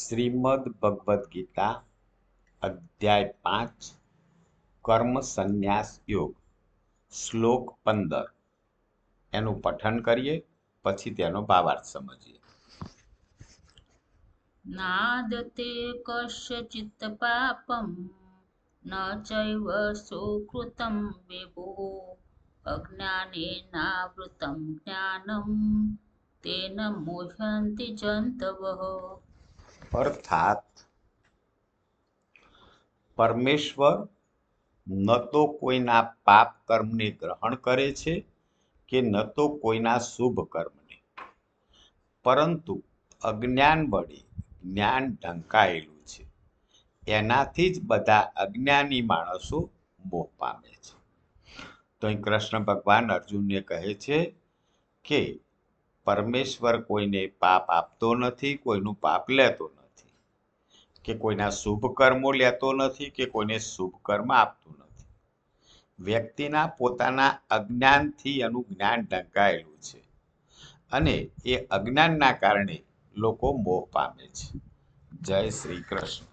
શ્રીમદ ભગવદ્ ગીતા અધ્યાય 5 કર્મ સંન્યાસ યોગ શ્લોક 15 એનું પઠન કરીએ પછી તેનો ભાવાર્થ સમજીએ. નાદતે કસ્યચિત્ત પાપમ ન ચૈવ સુકૃતમ વિભો અજ્ઞાનેનાવૃતમ જ્ઞાનમ તેન મોહ્યંતિ જંતવઃ. અર્થાત પરમેશ્વર ન તો કોઈના પાપ કર્મને ગ્રહણ કરે છે કે ન તો કોઈના શુભ કર્મને, પરંતુ અજ્ઞાન વડે જ્ઞાન ઢંકાયેલું છે. એનાથી જ બધા અજ્ઞાની માણસો મોહ પામે છે. તો અહીં કૃષ્ણ ભગવાન અર્જુનને કહે છે કે પરમેશ્વર કોઈને પાપ આપતો નથી, કોઈનું પાપ લેતો નથી, કે કોઈના શુભ કર્મો લેતો નથી કે કોઈને શુભ કર્મ આપતું નથી. વ્યક્તિના પોતાના અજ્ઞાનથી એનું જ્ઞાન ઢંકાયેલું છે અને એ અજ્ઞાનના કારણે લોકો મોહ પામે છે. જય શ્રી કૃષ્ણ.